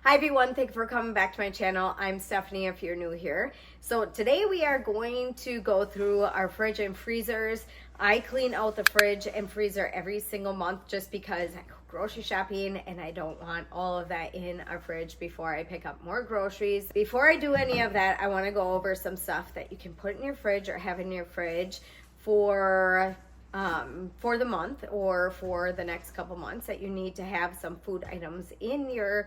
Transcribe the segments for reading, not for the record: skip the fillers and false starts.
Hi everyone, thank you for coming back to my channel. I'm Stephanie if you're new here. So today we are going to go through our fridge and freezers. I clean out the fridge and freezer every single month just because I go grocery shopping and I don't want all of that in our fridge before I pick up more groceries. Before I do any of that, I want to go over some stuff that you can put in your fridge or have in your fridge for the month or for the next couple months that you need to have some food items in your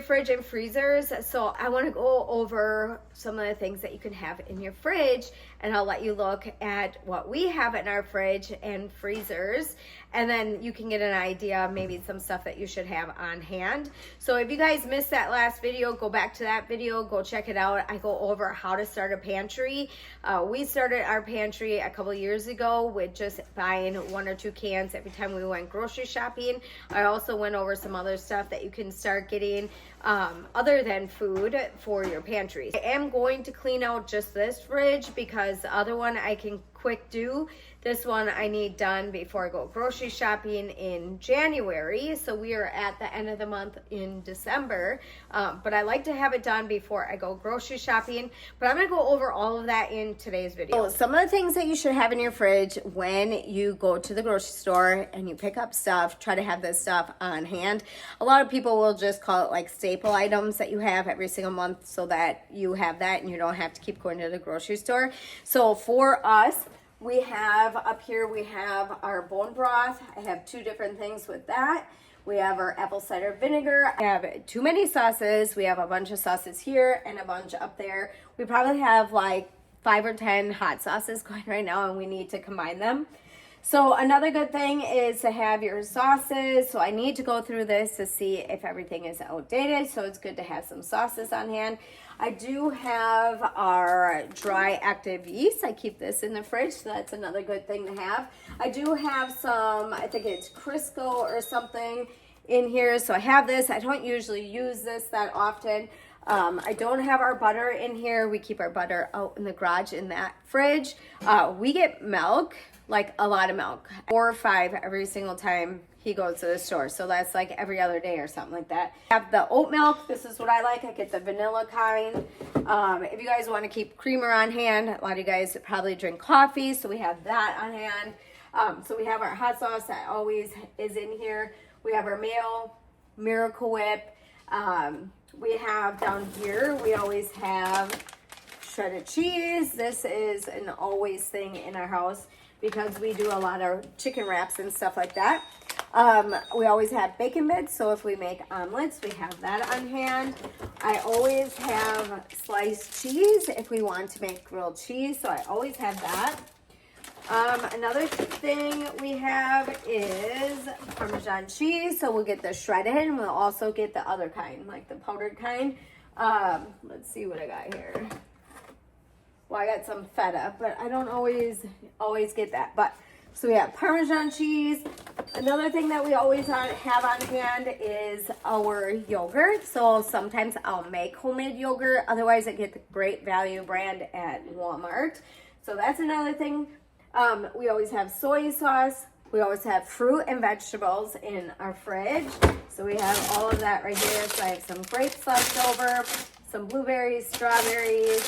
fridge and freezers. So I want to go over some of the things that you can have in your fridge, and I'll let you look at what we have in our fridge and freezers, and then you can get an idea, maybe some stuff that you should have on hand. So if you guys missed that last video, go back to that video, go check it out. I go over how to start a pantry. We started our pantry a couple years ago with just buying 1 or 2 cans every time we went grocery shopping. I also went over some other stuff that you can start getting other than food for your pantry. I am going to clean out just this fridge because the other one I can quick do. This one I need done before I go grocery shopping in January. So we are at the end of the month in December. But I like to have it done before I go grocery shopping. But I'm going to go over all of that in today's video. So some of the things that you should have in your fridge when you go to the grocery store and you pick up stuff, try to have this stuff on hand. A lot of people will just call it like staple items that you have every single month so that you have that and you don't have to keep going to the grocery store. So for us, we have up here, we have our bone broth. I have 2 different things with that. We have our apple cider vinegar. I have too many sauces. We have a bunch of sauces here and a bunch up there. We probably have like 5 or 10 hot sauces going right now, and we need to combine them. So another good thing is to have your sauces. So I need to go through this to see if everything is outdated. So it's good to have some sauces on hand. I do have our dry active yeast. I keep this in the fridge, so that's another good thing to have. I do have some, I think it's Crisco or something in here. So I have this. I don't usually use this that often. I don't have our butter in here. We keep our butter out in the garage in that fridge. We get milk, like a lot of milk, 4 or 5 every single time he goes to the store. So that's like every other day or something like that. I have the oat milk. This is what I like. I get the vanilla kind. If you guys want to keep creamer on hand, a lot of you guys probably drink coffee, so we have that on hand. So we have our hot sauce that always is in here. We have our mayo, Miracle Whip. We have down here, we always have shredded cheese. This is an always thing in our house because we do a lot of chicken wraps and stuff like that. We always have bacon bits, so if we make omelets, we have that on hand. I always have sliced cheese if we want to make grilled cheese, so I always have that. Another thing we have is Parmesan cheese, so we'll get the shredded and we'll also get the other kind, like the powdered kind. Let's see what I got here. Well, I got some feta, but I don't always get that. But so we have Parmesan cheese. Another thing that we always have on hand is our yogurt. So sometimes I'll make homemade yogurt. Otherwise, I get the Great Value brand at Walmart. So that's another thing. We always have soy sauce. We always have fruit and vegetables in our fridge. So we have all of that right here. So I have some grapes left over, some blueberries, strawberries.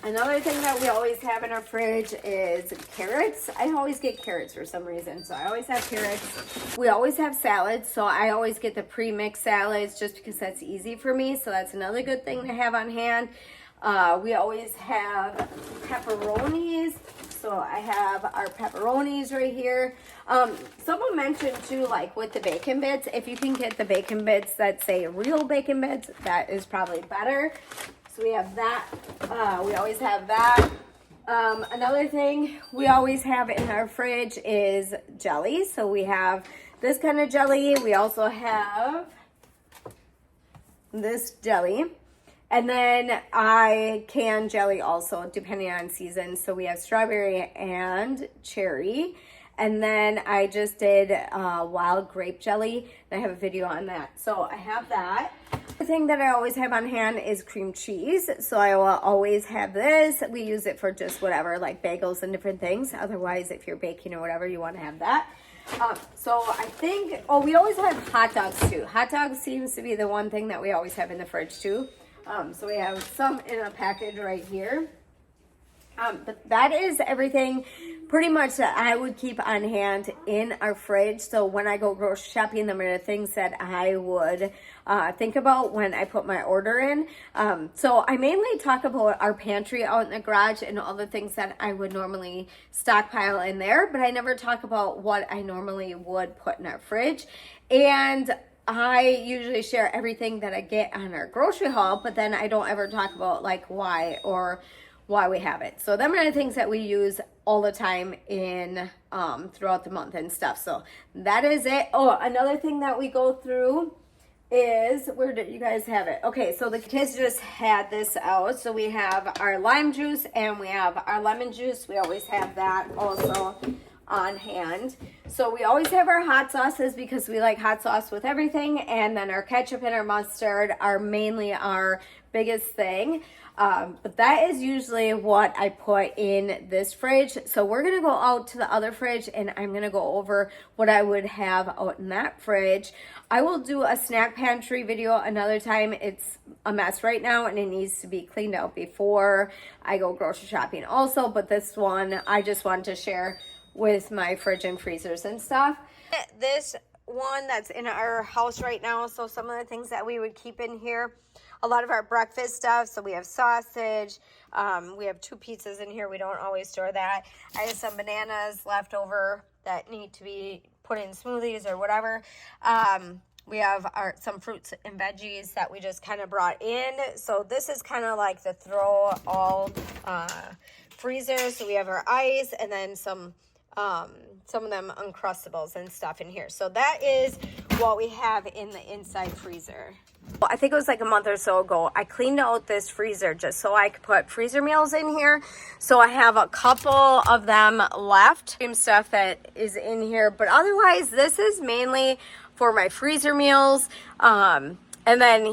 Another thing that we always have in our fridge is carrots. I always get carrots for some reason, so I always have carrots. We always have salads, so I always get the pre-mixed salads just because that's easy for me. So that's another good thing to have on hand. We always have pepperonis. So I have our pepperonis right here. Someone mentioned too, like with the bacon bits, if you can get the bacon bits that say real bacon bits, that is probably better. So we have that. We always have that. Another thing we always have in our fridge is jelly. So we have this kind of jelly. We also have this jelly. And then I can jelly also, depending on season. So we have strawberry and cherry. And then I just did wild grape jelly. I have a video on that. So I have that. The thing that I always have on hand is cream cheese. So I will always have this. We use it for just whatever, like bagels and different things. Otherwise, if you're baking or whatever, you want to have that. So I think, we always have hot dogs too. Hot dogs seems to be the one thing that we always have in the fridge too. So we have some in a package right here. But that is everything pretty much that I would keep on hand in our fridge. So when I go grocery shopping, them are the things that I would think about when I put my order in. So I mainly talk about our pantry out in the garage and all the things that I would normally stockpile in there, but I never talk about what I normally would put in our fridge. And I usually share everything that I get on our grocery haul, but then I don't ever talk about like why we have it. So them are the things that we use all the time in throughout the month and stuff. So that is it. Oh, another thing that we go through is, where did you guys have it? Okay, so the kids just had this out. So we have our lime juice and we have our lemon juice. We always have that also on hand. So we always have our hot sauces because we like hot sauce with everything. And then our ketchup and our mustard are mainly our biggest thing. But that is usually what I put in this fridge. So we're going to go out to the other fridge and I'm going to go over what I would have out in that fridge. I will do a snack pantry video another time. It's a mess right now and it needs to be cleaned out before I go grocery shopping also. But this one, I just wanted to share with my fridge and freezers and stuff. This one that's in our house right now. So some of the things that we would keep in here, a lot of our breakfast stuff. So we have sausage. We have 2 pizzas in here. We don't always store that. I have some bananas left over that need to be put in smoothies or whatever. We have some fruits and veggies that we just kind of brought in. So this is kind of like the throw all freezer. So we have our ice and then some of them Uncrustables and stuff in here. So that is what we have in the inside freezer. Well, I think it was like a month or so ago, I cleaned out this freezer just so I could put freezer meals in here. So I have a couple of them left, same stuff that is in here, but otherwise this is mainly for my freezer meals. And then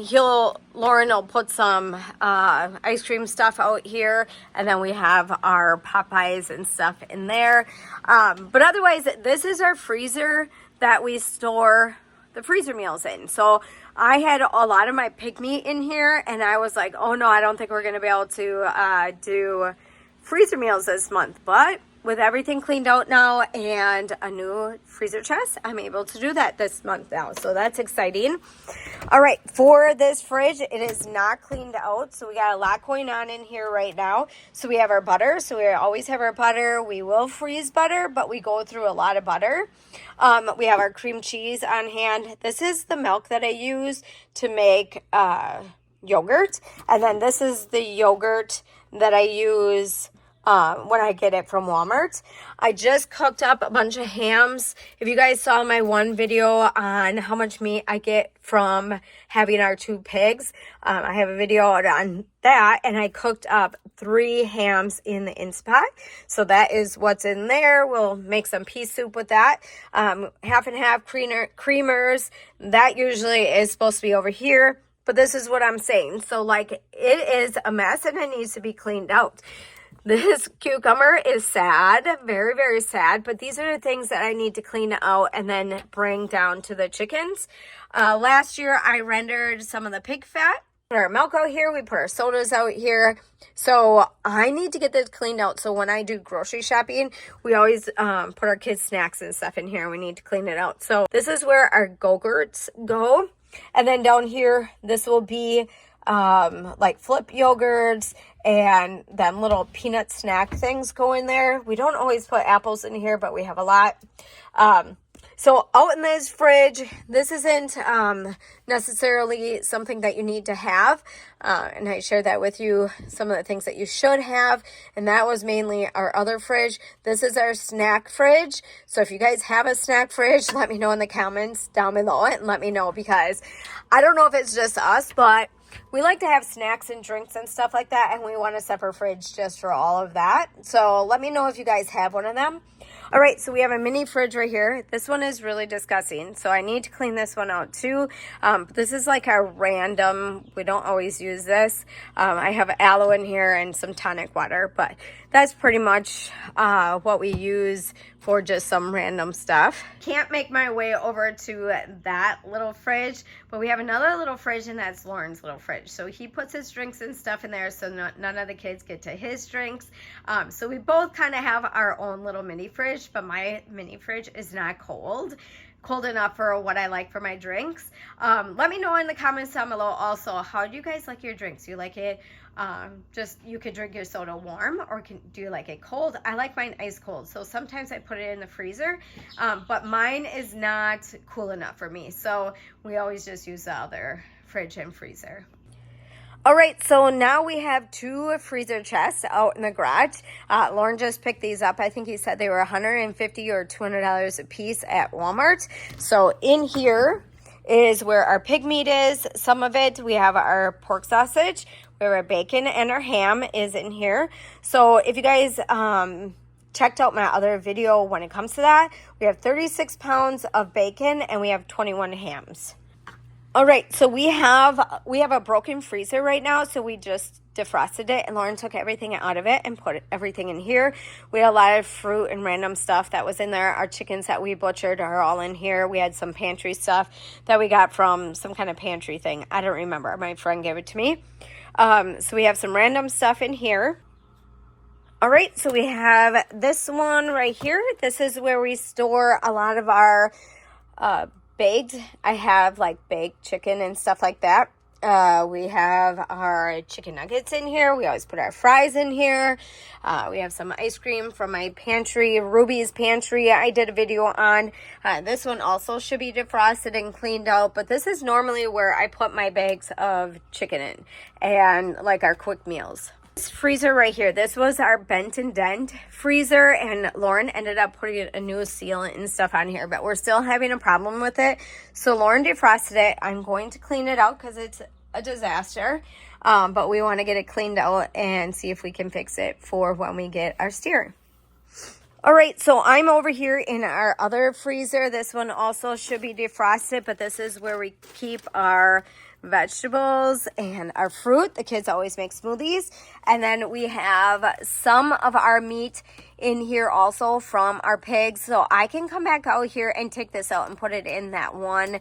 Lauren will put some ice cream stuff out here. And then we have our Popeyes and stuff in there. But otherwise, this is our freezer that we store the freezer meals in. So I had a lot of my pig meat in here. And I was like, oh no, I don't think we're going to be able to do freezer meals this month. But with everything cleaned out now and a new freezer chest, I'm able to do that this month now. So that's exciting. All right, for this fridge, it is not cleaned out. So we got a lot going on in here right now. So we have our butter. So we always have our butter. We will freeze butter, but we go through a lot of butter. We have our cream cheese on hand. This is the milk that I use to make yogurt. And then this is the yogurt that I use when I get it from Walmart. I just cooked up a bunch of hams. If you guys saw my one video on how much meat I get from having our 2 pigs, I have a video on that, and I cooked up 3 hams in the Inspat. So that is what's in there. We'll make some pea soup with that. Half and half creamers. That usually is supposed to be over here, but this is what I'm saying. So like, it is a mess and it needs to be cleaned out. This cucumber is sad, very, very sad, but these are the things that I need to clean out and then bring down to the chickens. Last year, I rendered some of the pig fat. We put our milk out here, we put our sodas out here. So I need to get this cleaned out. So when I do grocery shopping, we always put our kids' snacks and stuff in here. We need to clean it out. So this is where our Go-Gurts go. And then down here, this will be like flip yogurts and then little peanut snack things go in there. We don't always put apples in here, but we have a lot. So out in this fridge, this isn't necessarily something that you need to have. And I shared that with you, some of the things that you should have. And that was mainly our other fridge. This is our snack fridge. So if you guys have a snack fridge, let me know in the comments down below and let me know, because I don't know if it's just us, but we like to have snacks and drinks and stuff like that, and we want a separate fridge just for all of that. So let me know if you guys have one of them. All right, so we have a mini fridge right here. This one is really disgusting, so I need to clean this one out too. This is like a random, we don't always use this. I have aloe in here and some tonic water, but that's pretty much what we use for just some random stuff. Can't make my way over to that little fridge, but we have another little fridge, and that's Lauren's little fridge. So he puts his drinks and stuff in there, so none of the kids get to his drinks. So we both kind of have our own little mini fridge, but my mini fridge is not cold enough for what I like for my drinks. Let me know in the comments down below also, how do you guys like your drinks? Do you like it just, you could drink your soda warm, or do you like it cold? I like mine ice cold, so sometimes I put it in the freezer, but mine is not cool enough for me, so we always just use the other fridge and freezer. All right, so now we have 2 freezer chests out in the garage. Lauren just picked these up. I think he said they were $150 or $200 a piece at Walmart. So in here is where our pig meat is. Some of it, we have our pork sausage, we have our bacon, and our ham is in here. So if you guys checked out my other video when it comes to that, we have 36 pounds of bacon and we have 21 hams. All right, so we have a broken freezer right now, so we just defrosted it, and Lauren took everything out of it and put everything in here. We had a lot of fruit and random stuff that was in there. Our chickens that we butchered are all in here. We had some pantry stuff that we got from some kind of pantry thing. I don't remember. My friend gave it to me. So we have some random stuff in here. All right, so we have this one right here. This is where we store a lot of our baked. I have like baked chicken and stuff like that. We have our chicken nuggets in here. We always put our fries in here. We have some ice cream from my pantry, Ruby's Pantry, I did a video on. This one also should be defrosted and cleaned out, but this is normally where I put my bags of chicken in, and like our quick meals. This freezer right here, this was our bent and dent freezer, and Lauren ended up putting a new sealant and stuff on here, but we're still having a problem with it. So Lauren defrosted it. I'm going to clean it out because it's a disaster, but we want to get it cleaned out and see if we can fix it for when we get our steer. All right, so I'm over here in our other freezer. This one also should be defrosted, but this is where we keep our vegetables and our fruit. The kids always make smoothies. And then we have some of our meat in here also from our pigs. So I can come back out here and take this out and put it in that one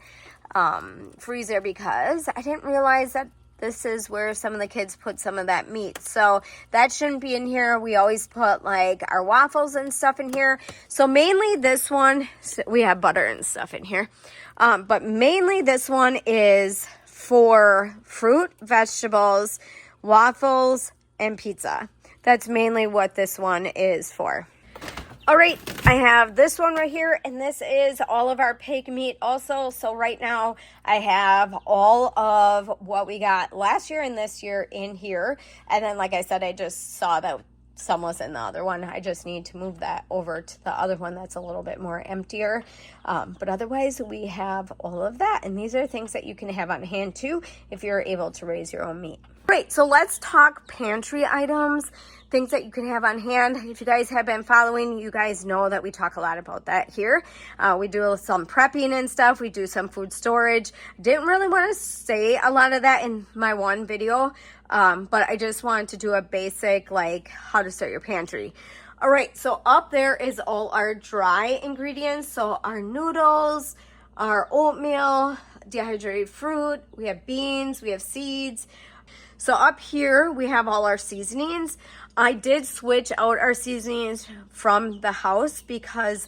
freezer, because I didn't realize that this is where some of the kids put some of that meat. So that shouldn't be in here. We always put like our waffles and stuff in here. So mainly this one, we have butter and stuff in here. But mainly this one is for fruit, vegetables, waffles, and pizza. That's mainly what this one is for. All right, I have this one right here, and this is all of our pig meat also. So right now I have all of what we got last year and this year in here. And then, like I said, I just saw that some was in the other one. I just need to move that over to the other one that's a little bit more emptier. But otherwise, we have all of that. And these are things that you can have on hand too if you're able to raise your own meat. Great, so let's talk pantry items, things that you can have on hand. If you guys have been following, you guys know that we talk a lot about that here. We do some prepping and stuff. We do some food storage. Didn't really want to say a lot of that in my one video, but I just wanted to do a basic, like how to start your pantry. All right, so up there is all our dry ingredients. So our noodles, our oatmeal, dehydrated fruit, we have beans, we have seeds. So up here, we have all our seasonings. I did switch out our seasonings from the house because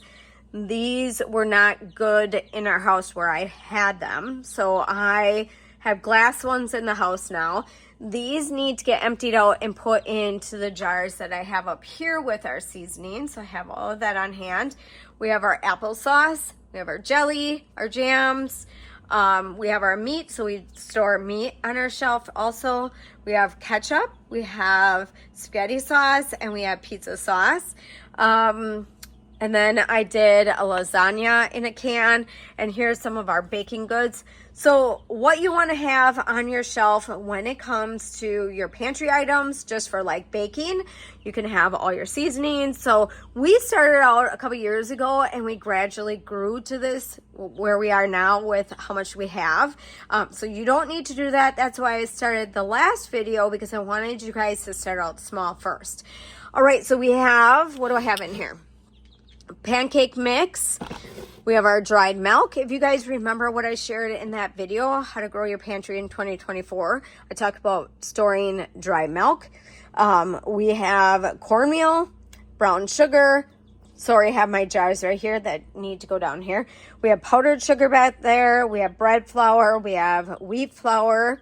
these were not good in our house where I had them. So I have glass ones in the house now. These need to get emptied out and put into the jars that I have up here with our seasonings. So I have all of that on hand. We have our applesauce, We have our jelly, our jams. We have our meat, so we store meat on our shelf also. We have ketchup, we have spaghetti sauce, and we have pizza sauce. And then I did a lasagna in a can, and here's some of our baking goods. So what you want to have on your shelf when it comes to your pantry items, just for like baking, you can have all your seasonings. So we started out a couple years ago, and we gradually grew to this where we are now with how much we have. So you don't need to do that. That's why I started the last video, because I wanted you guys to start out small first. All right, so we have, what do I have in here? Pancake mix. We have our dried milk. If you guys remember what I shared in that video, how to grow your pantry in 2024, I talked about storing dry milk. We have cornmeal, brown sugar. Sorry, I have my jars right here that need to go down here. We have powdered sugar back there. We have bread flour. We have wheat flour.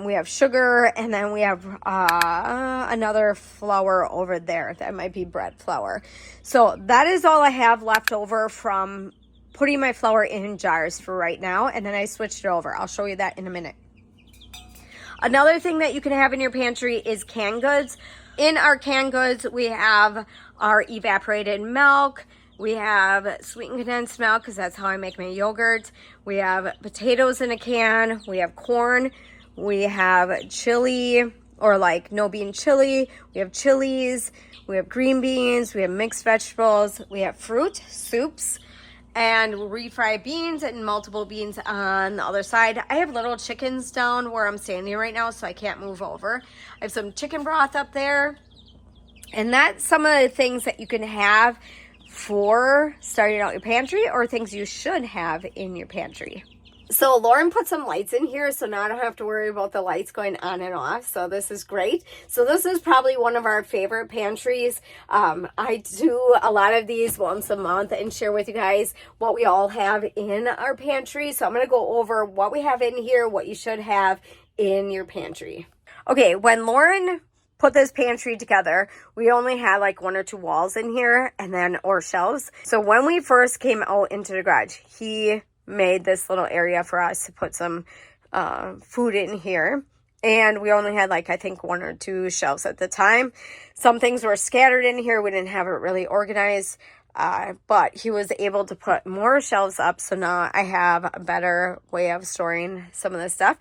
We have sugar, and then we have another flour over there. That might be bread flour. So that is all I have left over from putting my flour in jars for right now, and then I switched it over. I'll show you that in a minute. Another thing that you can have in your pantry is canned goods. In our canned goods, we have our evaporated milk. We have sweetened condensed milk, because that's how I make my yogurt. We have potatoes in a can. We have corn. We have chili, or like no bean chili. We have chilies. We have green beans. We have mixed vegetables. We have fruit, soups, and refried beans and multiple beans on the other side. I have little chickens down where I'm standing right now, so I can't move over. I have some chicken broth up there. And that's some of the things that you can have for starting out your pantry, or things you should have in your pantry. So Lauren put some lights in here, so now I don't have to worry about the lights going on and off. So this is great. So this is probably one of our favorite pantries. I do a lot of these once a month and share with you guys what we all have in our pantry. So I'm going to go over what we have in here, what you should have in your pantry. Okay, when Lauren put this pantry together, we only had like 1 or 2 walls in here, and then or shelves. So when we first came out into the garage, he made this little area for us to put some food in here, and we only had like I think 1 or 2 shelves at the time. Some things were scattered in here. We didn't have it really organized, but he was able to put more shelves up, so now I have a better way of storing some of this stuff.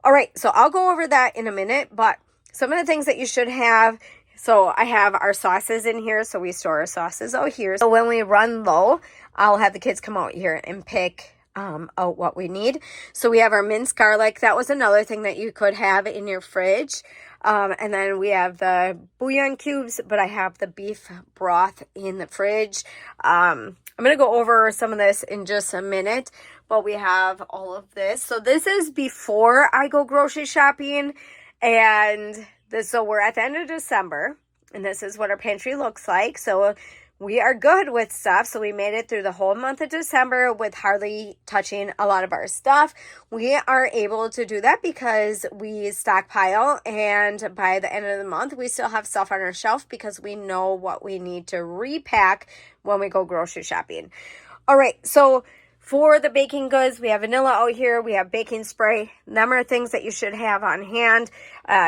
All right, so I'll go over that in a minute, but some of the things that you should have. So I have our sauces in here, so we store our sauces out here. So when we run low, I'll have the kids come out here and pick out what we need. So we have our minced garlic. That was another thing that you could have in your fridge. And then we have the bouillon cubes, but I have the beef broth in the fridge. I'm going to go over some of this in just a minute, but we have all of this. So this is before I go grocery shopping, and so we're at the end of December, and this is what our pantry looks like. So we are good with stuff. So we made it through the whole month of December with hardly touching a lot of our stuff. We are able to do that because we stockpile, and by the end of the month, we still have stuff on our shelf because we know what we need to repack when we go grocery shopping. All right, so for the baking goods, we have vanilla out here. We have baking spray. Them are things that you should have on hand.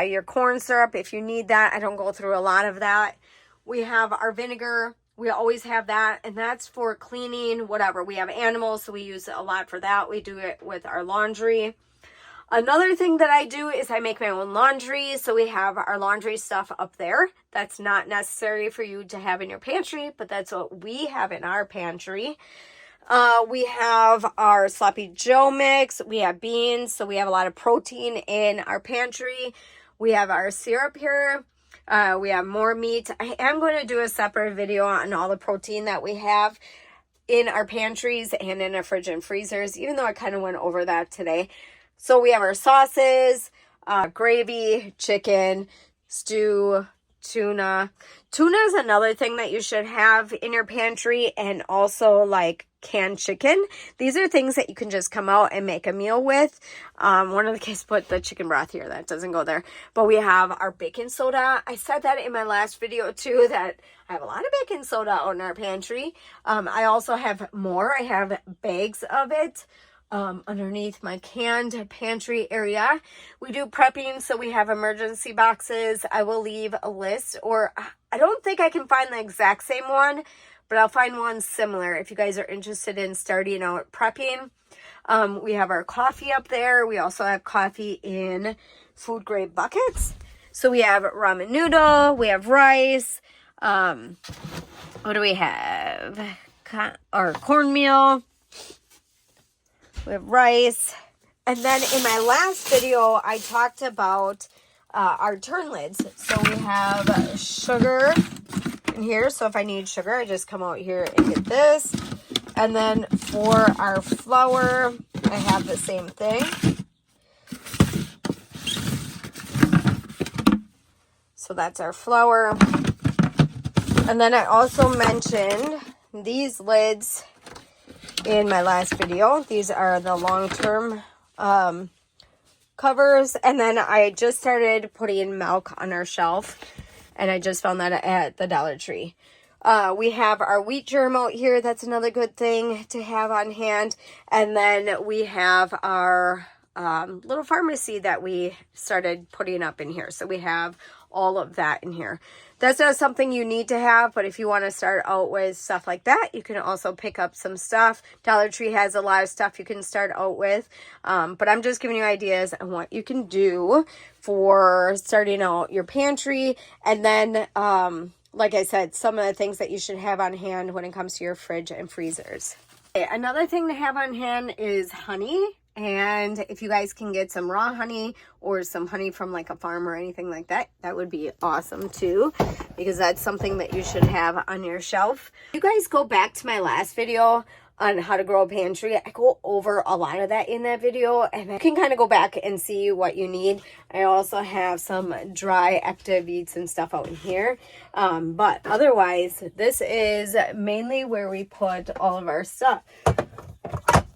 Your corn syrup, if you need that. I don't go through a lot of that. We have our vinegar. We always have that, and that's for cleaning, whatever. We have animals, so we use it a lot for that. We do it with our laundry. Another thing that I do is I make my own laundry, so we have our laundry stuff up there. That's not necessary for you to have in your pantry, but that's what we have in our pantry. We have our Sloppy Joe mix. We have beans, so we have a lot of protein in our pantry. We have our syrup here. We have more meat. I am going to do a separate video on all the protein that we have in our pantries and in our fridge and freezers, even though I kind of went over that today. So we have our sauces, gravy, chicken, stew, tuna. Tuna is another thing that you should have in your pantry, and also like canned chicken. These are things that you can just come out and make a meal with. One of the kids put the chicken broth here. That doesn't go there. But we have our baking soda. I said that in my last video too, that I have a lot of baking soda out in our pantry. I also have more. I have bags of it underneath my canned pantry area. We do prepping, so we have emergency boxes. I will leave a list, or I don't think I can find the exact same one, but I'll find one similar if you guys are interested in starting out prepping. We have our coffee up there. We also have coffee in food grade buckets. So we have ramen noodle, we have rice. What do we have? Our cornmeal. We have rice. And then in my last video, I talked about our turn lids. So we have sugar in here. So if I need sugar, I just come out here and get this. And then for our flour, I have the same thing. So that's our flour. And then I also mentioned these lids in my last video. These are the long-term covers. And then I just started putting milk on our shelf, and I just found that at the Dollar Tree. We have our wheat germ out here. That's another good thing to have on hand. And then we have our little pharmacy that we started putting up in here. So we have all of that in here. That's not something you need to have, but if you want to start out with stuff like that, you can also pick up some stuff. Dollar Tree has a lot of stuff you can start out with, but I'm just giving you ideas on what you can do for starting out your pantry. And then, like I said, some of the things that you should have on hand when it comes to your fridge and freezers. Okay, another thing to have on hand is honey. And if you guys can get some raw honey or some honey from like a farm or anything like that, that would be awesome too, because that's something that you should have on your shelf. You guys go back to my last video on how to grow a pantry. I go over a lot of that in that video, and you can kind of go back and see what you need. I also have some dry active eats and stuff out in here. But otherwise, this is mainly where we put all of our stuff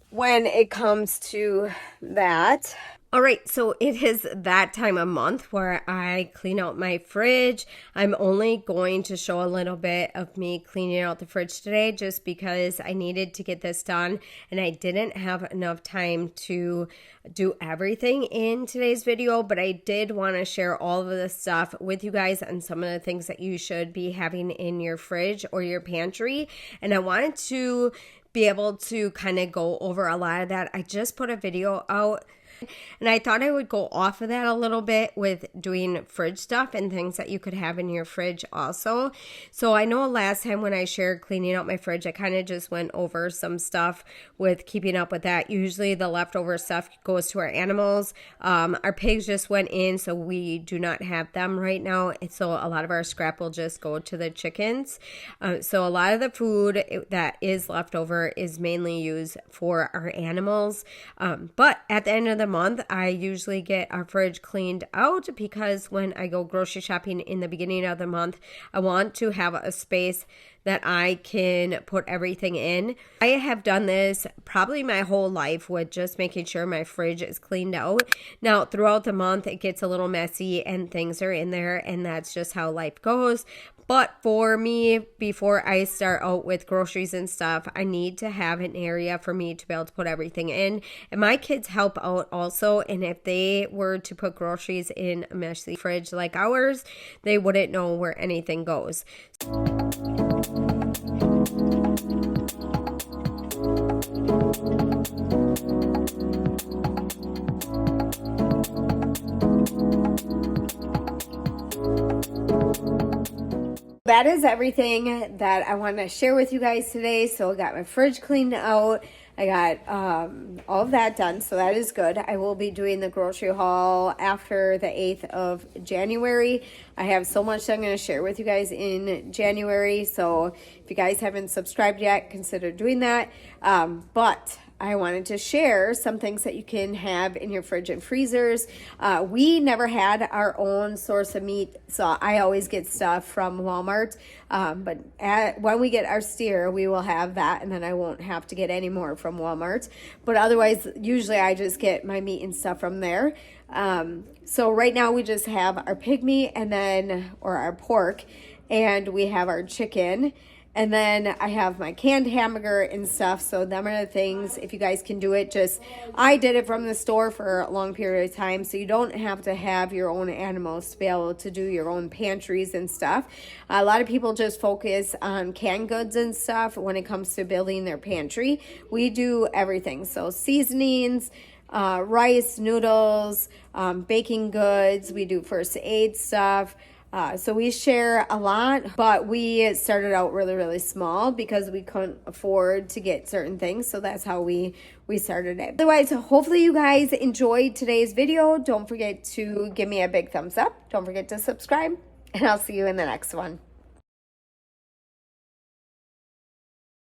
when it comes to that. All right, so it is that time of month where I clean out my fridge. I'm only going to show a little bit of me cleaning out the fridge today just because I needed to get this done and I didn't have enough time to do everything in today's video, but I did want to share all of this stuff with you guys and some of the things that you should be having in your fridge or your pantry. And I wanted to be able to kind of go over a lot of that. I just put a video out, and I thought I would go off of that a little bit with doing fridge stuff and things that you could have in your fridge also. So I know last time when I shared cleaning out my fridge, I kind of just went over some stuff with keeping up with that. Usually the leftover stuff goes to our animals. Our pigs just went in, so we do not have them right now. So a lot of our scrap will just go to the chickens. So a lot of the food that is left over is mainly used for our animals. But at the end of the month, I usually get our fridge cleaned out because when I go grocery shopping in the beginning of the month, I want to have a space that I can put everything in. I have done this probably my whole life with just making sure my fridge is cleaned out. Now, throughout the month, it gets a little messy and things are in there, and that's just how life goes. But for me, before I start out with groceries and stuff, I need to have an area for me to be able to put everything in. And my kids help out also. And if they were to put groceries in a messy fridge like ours, they wouldn't know where anything goes. That is everything that I want to share with you guys today. So I got my fridge cleaned out. I got all of that done, so that is good. I will be doing the grocery haul after the 8th of January. I have so much that I'm going to share with you guys in January, so if you guys haven't subscribed yet, consider doing that. But I wanted to share some things that you can have in your fridge and freezers. We never had our own source of meat, so I always get stuff from Walmart. When we get our steer, we will have that, and then I won't have to get any more from Walmart. But otherwise, usually I just get my meat and stuff from there. So right now we just have our pig meat or our pork, and we have our chicken. And then I have my canned hamburger and stuff. So them are the things, if you guys can do it, I did it from the store for a long period of time. So you don't have to have your own animals to be able to do your own pantries and stuff. A lot of people just focus on canned goods and stuff when it comes to building their pantry. We do everything. So seasonings, rice, noodles, baking goods. We do first aid stuff. So we share a lot, but we started out really, really small because we couldn't afford to get certain things. So that's how we started it. Otherwise, hopefully you guys enjoyed today's video. Don't forget to give me a big thumbs up. Don't forget to subscribe, and I'll see you in the next one.